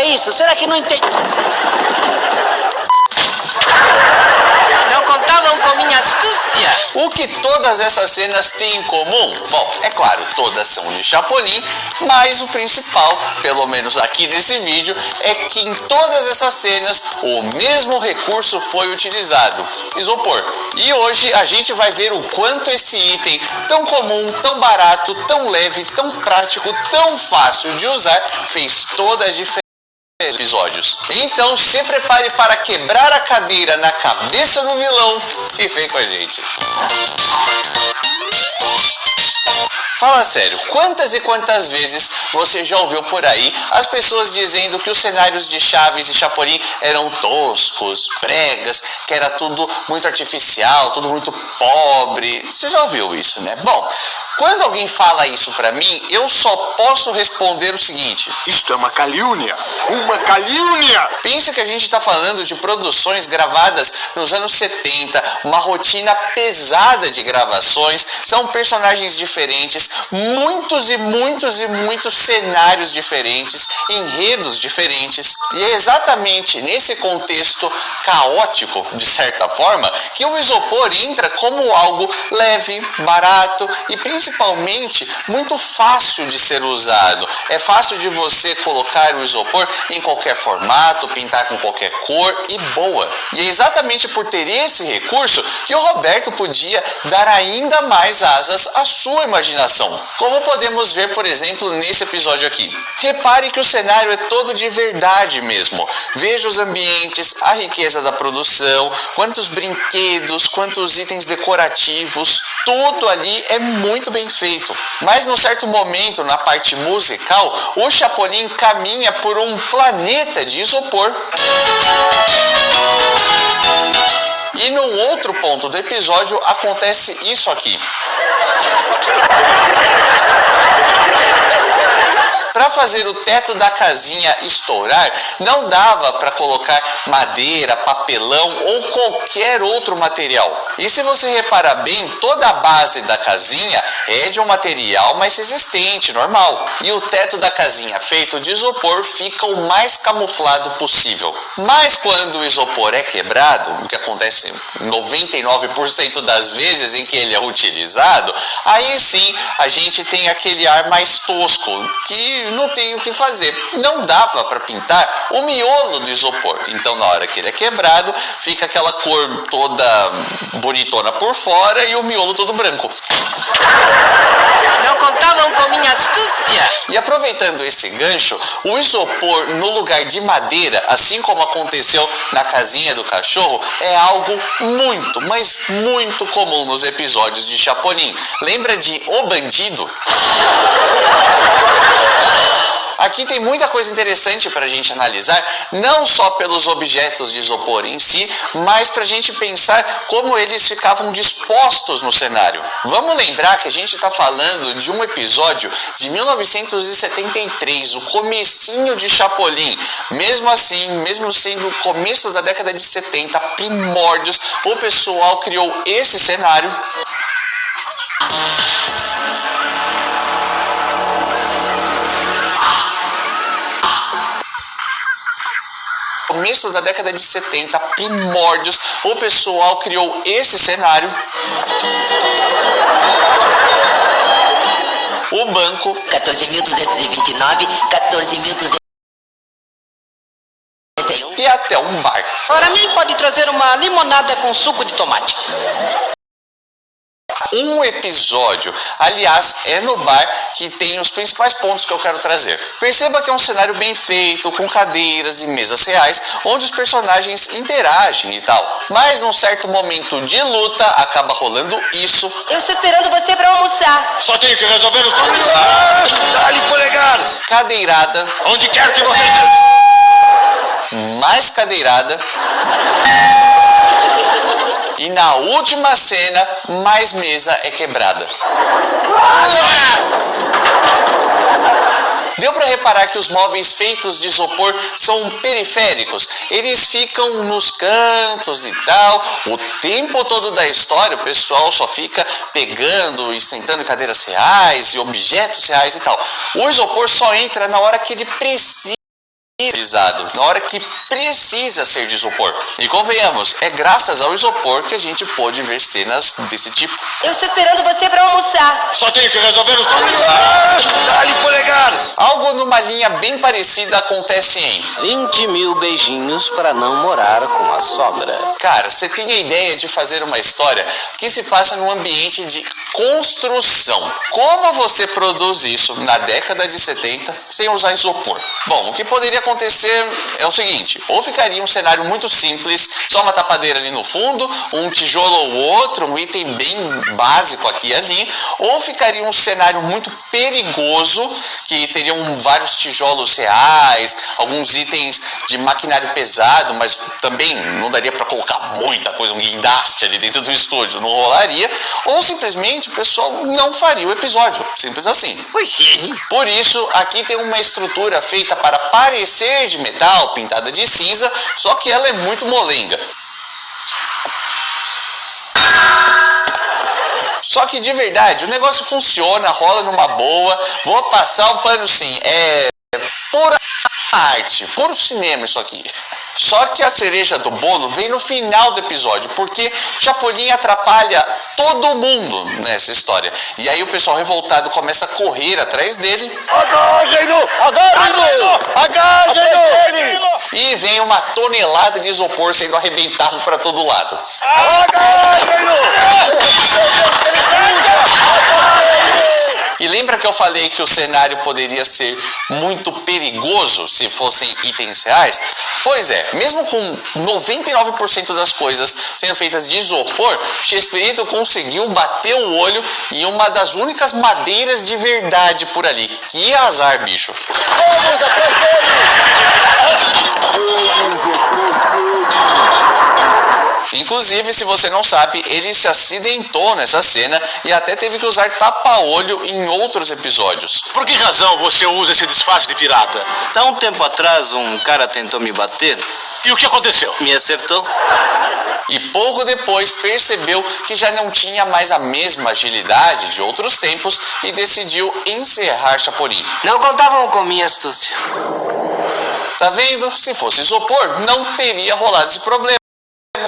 falar isso? Será que não entende? Não contavam com minha astúcia. O que todas essas cenas têm em comum? Bom, é claro, todas são de Chapolin, mas o principal, pelo menos aqui nesse vídeo, é que em todas essas cenas o mesmo recurso foi utilizado: isopor. E hoje a gente vai ver o quanto esse item tão comum, tão barato, tão leve, tão prático, tão fácil de usar, fez toda a diferença episódios. Então se prepare para quebrar a cadeira na cabeça do vilão e vem com a gente. Fala sério, quantas e quantas vezes você já ouviu por aí as pessoas dizendo que os cenários de Chaves e Chapolin eram toscos, bregas, que era tudo muito artificial, tudo muito pobre? Você já ouviu isso, né? Bom, quando alguém fala isso pra mim, eu só posso responder o seguinte: isto é uma calúnia! Uma calúnia! Pensa que a gente está falando de produções gravadas nos anos 70, uma rotina pesada de gravações, são personagens diferentes, muitos e muitos e muitos cenários diferentes, enredos diferentes. E é exatamente nesse contexto caótico, de certa forma, que o isopor entra como algo leve, barato e principalmente muito fácil de ser usado. É fácil de você colocar o isopor em qualquer formato, pintar com qualquer cor e boa. E é exatamente por ter esse recurso que o Roberto podia dar ainda mais asas à sua imaginação, como podemos ver, por exemplo, nesse episódio aqui. Repare que o cenário é todo de verdade mesmo. Veja os ambientes, a riqueza da produção, quantos brinquedos, quantos itens decorativos, tudo ali é muito bem feito. Mas num certo momento, na parte musical, o Chapolin caminha por um planeta de isopor. E num outro ponto do episódio acontece isso aqui. Para fazer o teto da casinha estourar, não dava para colocar madeira, papelão ou qualquer outro material. E se você reparar bem, toda a base da casinha é de um material mais resistente, normal. E o teto da casinha feito de isopor fica o mais camuflado possível. Mas quando o isopor é quebrado, o que acontece 99% das vezes em que ele é utilizado, aí sim a gente tem aquele ar mais tosco, que não tem o que fazer. Não dava para pintar o miolo do isopor. Então na hora que ele é quebrado, fica aquela cor toda bonitona por fora e o miolo todo branco. Não contavam com minha astúcia. E aproveitando esse gancho, o isopor no lugar de madeira, assim como aconteceu na casinha do cachorro, é algo muito, mas muito comum nos episódios de Chapolin. Lembra de O Bandido? Aqui tem muita coisa interessante para a gente analisar, não só pelos objetos de isopor em si, mas para a gente pensar como eles ficavam dispostos no cenário. Vamos lembrar que a gente está falando de um episódio de 1973, o comecinho de Chapolin. Mesmo assim, mesmo sendo o começo da década de 70, primórdios, o pessoal criou esse cenário. Começo da década de 70, primórdios, o pessoal criou esse cenário. O banco 14.229, 14.231. e até um bar. Para mim pode trazer uma limonada com suco de tomate. Um episódio, aliás, é no bar que tem os principais pontos que eu quero trazer. Perceba que é um cenário bem feito, com cadeiras e mesas reais, onde os personagens interagem e tal. Mas num certo momento de luta, acaba rolando isso. Eu estou esperando você para almoçar. Só tenho que resolver os problemas. Dá-lhe polegar! Cadeirada. Onde quer que você... Mais cadeirada. E na última cena, mais mesa é quebrada. Deu para reparar que os móveis feitos de isopor são periféricos. Eles ficam nos cantos e tal. O tempo todo da história, o pessoal só fica pegando e sentando em cadeiras reais e objetos reais e tal. O isopor só entra na hora que ele precisa utilizado, na hora que precisa ser de isopor. E convenhamos, é graças ao isopor que a gente pôde ver cenas desse tipo. Eu estou esperando você para almoçar. Só tenho que resolver os problemas. Dá-lhe, polegar. Algo numa linha bem parecida acontece em 20 mil beijinhos para não morar com a sogra. Cara, você tem a ideia de fazer uma história que se passa num ambiente de construção. Como você produz isso na década de 70 sem usar isopor? Bom, o que poderia acontecer é o seguinte: ou ficaria um cenário muito simples, só uma tapadeira ali no fundo, um tijolo ou outro, um item bem básico aqui e ali, ou ficaria um cenário muito perigoso, que teriam vários tijolos reais, alguns itens de maquinário pesado, mas também não daria para colocar muita coisa, um guindaste ali dentro do estúdio, não rolaria, ou simplesmente o pessoal não faria o episódio, simples assim. Por isso, aqui tem uma estrutura feita para parecer de metal, pintada de cinza, só que ela é muito molenga. Só que de verdade, o negócio funciona, rola numa boa, vou passar um pano sim, é pura arte, puro cinema isso aqui. Só que a cereja do bolo vem no final do episódio, porque o Chapolin atrapalha todo mundo nessa história. E aí o pessoal revoltado começa a correr atrás dele. Agarrem-no! Agarrem-no! Agarrem-no! E vem uma tonelada de isopor sendo arrebentado para todo lado. Agarrem-no! E lembra que eu falei que o cenário poderia ser muito perigoso se fossem itens reais? Pois é, mesmo com 99% das coisas sendo feitas de isopor, Chespirito conseguiu bater o olho em uma das únicas madeiras de verdade por ali. Que azar, bicho! Inclusive, se você não sabe, ele se acidentou nessa cena e até teve que usar tapa-olho em outros episódios. Por que razão você usa esse disfarce de pirata? Há um tempo atrás, um cara tentou me bater, E o que aconteceu? me acertou. E pouco depois percebeu que já não tinha mais a mesma agilidade de outros tempos e decidiu encerrar Chapolin. Não contavam com minha astúcia. Tá vendo? Se fosse isopor, não teria rolado esse problema.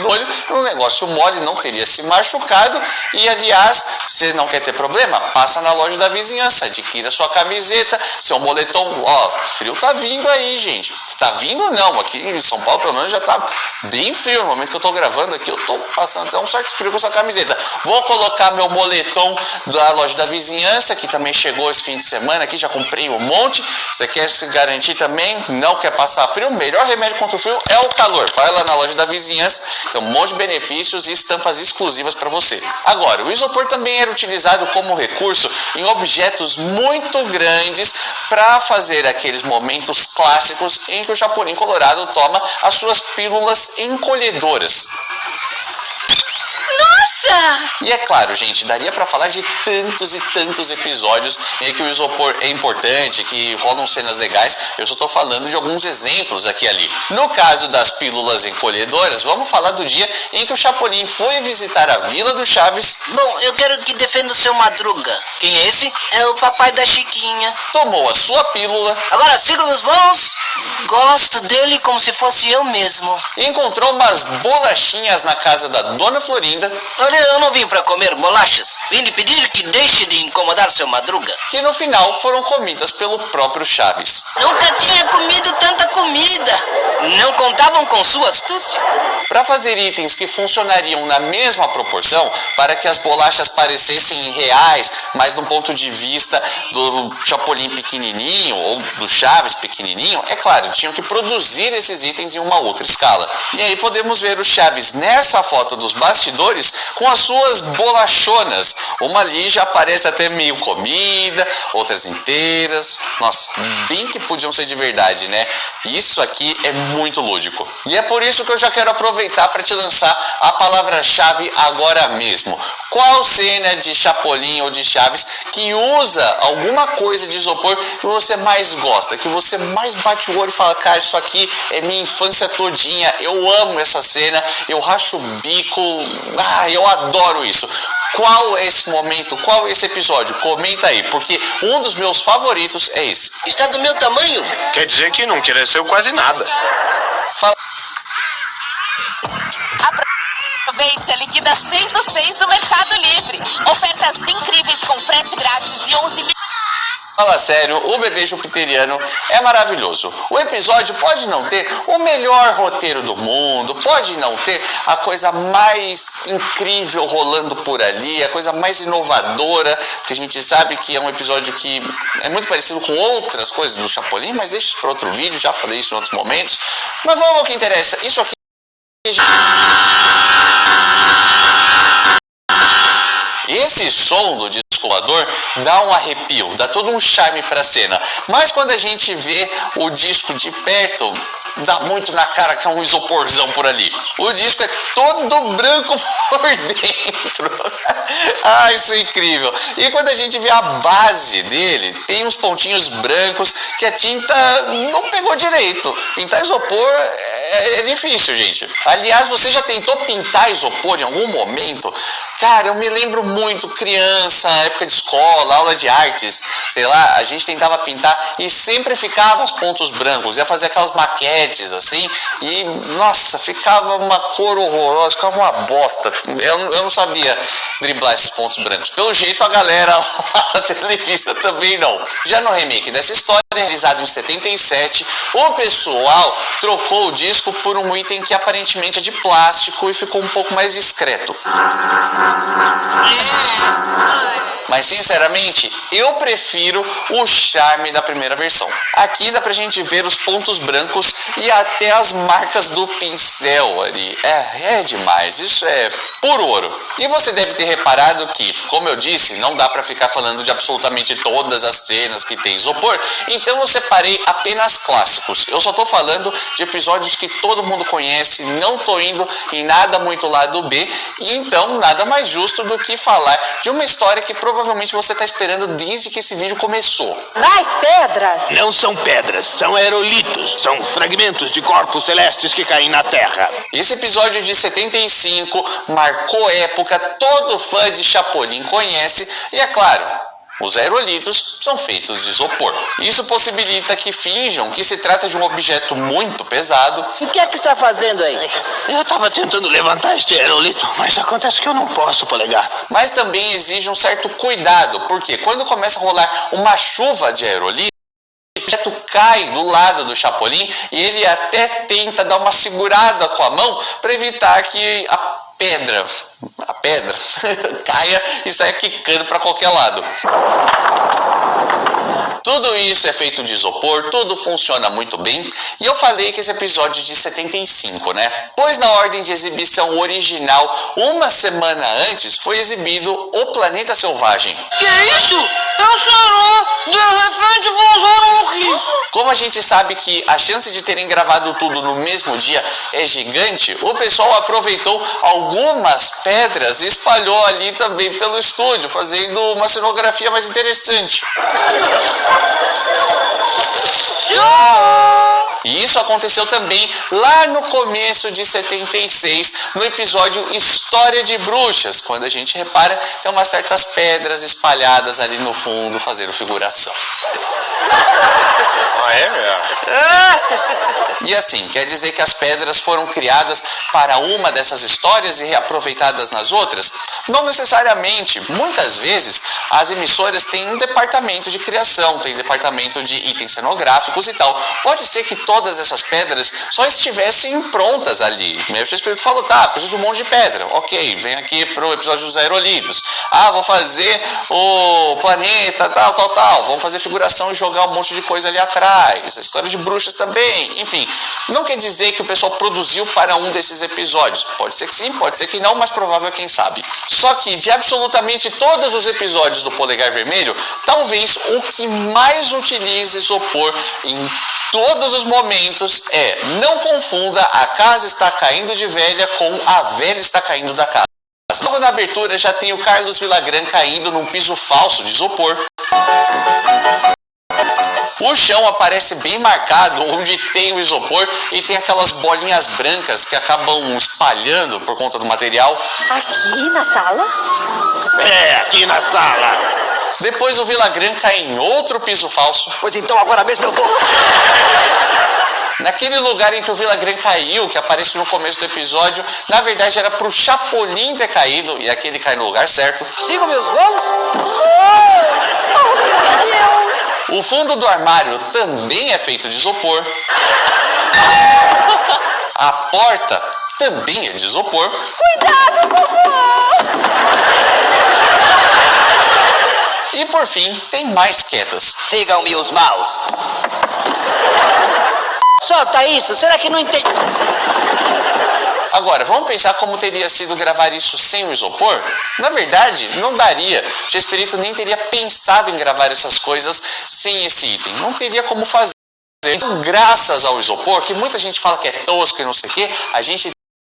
Olho, um negócio mole, não teria se machucado. E aliás, se não quer ter problema, passa na loja da vizinhança, adquira sua camiseta, seu moletom. Ó, frio tá vindo aí, gente. Tá vindo não, aqui em São Paulo pelo menos já tá bem frio. No momento que eu tô gravando aqui, eu tô passando até um certo frio com essa camiseta. Vou colocar meu moletom da loja da vizinhança, que também chegou esse fim de semana aqui, já comprei um monte. Você quer se garantir também, não quer passar frio? O melhor remédio contra o frio é o calor. Vai lá na loja da vizinhança. Então, um monte de benefícios e estampas exclusivas para você. Agora, o isopor também era utilizado como recurso em objetos muito grandes para fazer aqueles momentos clássicos em que o Chapolin Colorado toma as suas pílulas encolhedoras. E é claro, gente, daria para falar de tantos e tantos episódios em que o isopor é importante, que rolam cenas legais. Eu só estou falando de alguns exemplos aqui e ali. No caso das pílulas encolhedoras, vamos falar do dia em que o Chapolin foi visitar a Vila do Chaves. Bom, eu quero que defenda o seu Madruga. Quem é esse? É o papai da Chiquinha. Tomou a sua pílula. Agora siga meus bons. Gosto dele como se fosse eu mesmo. Encontrou umas bolachinhas na casa da Dona Florinda. Olha, eu não vim pra comer bolachas. Vim lhe pedir que deixe de incomodar seu Madruga. Que no final foram comidas pelo próprio Chaves. Nunca tinha comido tanta comida. Não contavam com sua astúcia? Para fazer itens que funcionariam na mesma proporção, para que as bolachas parecessem reais, mas do ponto de vista do Chapolin pequenininho ou do Chaves pequenininho, é claro, tinham que produzir esses itens em uma outra escala. E aí podemos ver o Chaves nessa foto dos bastidores com as suas bolachonas. Uma ali já parece até meio comida, outras inteiras. Nossa, bem que podiam ser de verdade, né? Isso aqui é muito lúdico. E é por isso que eu já quero aproveitar para te lançar a palavra-chave agora mesmo. Qual cena de Chapolin ou de Chaves que usa alguma coisa de isopor que você mais gosta, que você mais bate o olho e fala, cara, isso aqui é minha infância todinha, eu amo essa cena, eu racho o bico, eu adoro isso. Qual é esse momento? Qual é esse episódio? Comenta aí, porque um dos meus favoritos é esse. Está do meu tamanho. Quer dizer que não cresceu quase nada. Fala. Aproveite a liquida 6 do 6 do Mercado Livre. Ofertas incríveis com frete grátis de 11 mil. Fala sério, o Bebê Jupiteriano é maravilhoso. O episódio pode não ter o melhor roteiro do mundo, pode não ter a coisa mais incrível rolando por ali, a coisa mais inovadora, porque a gente sabe que é um episódio que é muito parecido com outras coisas do Chapolin, mas deixa isso para outro vídeo, já falei isso em outros momentos. Mas vamos ao que interessa, isso aqui... Esse som do disco voador dá um arrepio, dá todo um charme para a cena. Mas quando a gente vê o disco de perto, dá muito na cara que é um isoporzão por ali. O disco é todo branco por dentro. Ah, isso é incrível. E quando a gente vê a base dele, tem uns pontinhos brancos que a tinta não pegou direito. Pintar isopor é difícil, gente. Aliás, você já tentou pintar isopor em algum momento? Cara, eu me lembro muito, criança, época de escola, aula de artes, sei lá, a gente tentava pintar e sempre ficava os pontos brancos, ia fazer aquelas maquetes assim, e nossa, ficava uma cor horrorosa, ficava uma bosta. Eu não sabia driblar esses pontos brancos. Pelo jeito a galera lá da televisão também não. Já no remake dessa história, realizado em 77, o pessoal trocou o disco por um item que aparentemente é de plástico e ficou um pouco mais discreto. Mas sinceramente, eu prefiro o charme da primeira versão. Aqui dá pra gente ver os pontos brancos e até as marcas do pincel ali. É demais, isso é puro ouro. E você deve ter reparado que, como eu disse, não dá pra ficar falando de absolutamente todas as cenas que tem isopor, então eu separei apenas clássicos. Eu só tô falando de episódios que todo mundo conhece, não tô indo em nada muito lado B, e então nada mais justo do que falar de uma história que provavelmente você está esperando desde que esse vídeo começou. Mais pedras! Não são pedras, são aerolitos. São fragmentos de corpos celestes que caem na Terra. Esse episódio de 75 marcou época, todo fã de Chapolin conhece, e é claro, os aerolitos são feitos de isopor. Isso possibilita que finjam que se trata de um objeto muito pesado. O que é que está fazendo aí? Eu estava tentando levantar este aerolito, mas acontece que eu não posso, Polegar. Mas também exige um certo cuidado, porque quando começa a rolar uma chuva de aerolito, o objeto cai do lado do Chapolin e ele até tenta dar uma segurada com a mão para evitar que a pedra caia e saia quicando para qualquer lado. Tudo isso é feito de isopor, tudo funciona muito bem. E eu falei que esse episódio é de 75, né? Pois na ordem de exibição original, uma semana antes, foi exibido O Planeta Selvagem. Que isso? Eu chorou! De repente vou rir! Como a gente sabe que a chance de terem gravado tudo no mesmo dia é gigante, o pessoal aproveitou algumas pedras e espalhou ali também pelo estúdio, fazendo uma cenografia mais interessante. E isso aconteceu também lá no começo de 76, no episódio História de Bruxas, quando a gente repara que tem umas certas pedras espalhadas ali no fundo fazendo figuração. Ah, é? E assim, quer dizer que as pedras foram criadas para uma dessas histórias e reaproveitadas nas outras? Não necessariamente. Muitas vezes as emissoras têm um departamento de criação, tem departamento de itens cenográficos e tal. Pode ser que todas essas pedras só estivessem prontas ali. Meu espírito falou, tá, preciso de um monte de pedra. Ok, vem aqui pro episódio dos aerolitos. Ah, vou fazer o planeta, tal. Vamos fazer figuração e jogar um monte de coisa ali atrás. A história de bruxas também. Enfim, não quer dizer que o pessoal produziu para um desses episódios. Pode ser que sim, pode ser que não, mas provável quem sabe. Só que de absolutamente todos os episódios do Polegar Vermelho, talvez o que mais utilize isopor em todos os momentos é: não confunda A Casa Está Caindo de Velha com A Velha Está Caindo da Casa. Logo na abertura já tem o Carlos Villagrán caindo num piso falso de isopor. O chão aparece bem marcado onde tem o isopor e tem aquelas bolinhas brancas que acabam espalhando por conta do material. Aqui na sala? É, aqui na sala. Depois o Villagrán cai em outro piso falso. Pois então agora mesmo eu vou. Naquele lugar em que o Villagrán caiu, que aparece no começo do episódio, na verdade era pro Chapolin ter caído, e aqui ele cai no lugar certo. Siga meus voos. O fundo do armário também é feito de isopor. A porta também é de isopor. Cuidado, vovô! E por fim, tem mais quedas. Sigam-me os maus. Solta isso, será que não entende? Agora, vamos pensar como teria sido gravar isso sem o isopor? Na verdade, não daria. O Chespirito nem teria pensado em gravar essas coisas sem esse item. Não teria como fazer. Graças ao isopor, que muita gente fala que é tosco e não sei o que, a gente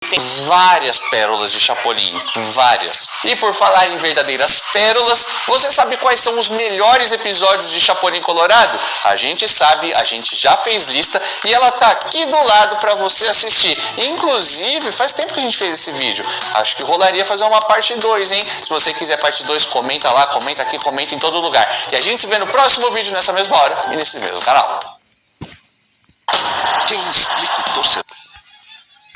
tem várias pérolas de Chapolin, várias. E por falar em verdadeiras pérolas, você sabe quais são os melhores episódios de Chapolin Colorado? A gente sabe, a gente já fez lista e ela tá aqui do lado para você assistir. Inclusive, faz tempo que a gente fez esse vídeo. Acho que rolaria fazer uma parte 2, hein? Se você quiser parte 2, comenta lá, comenta aqui, comenta em todo lugar. E a gente se vê no próximo vídeo nessa mesma hora e nesse mesmo canal. Quem explica o torcedor?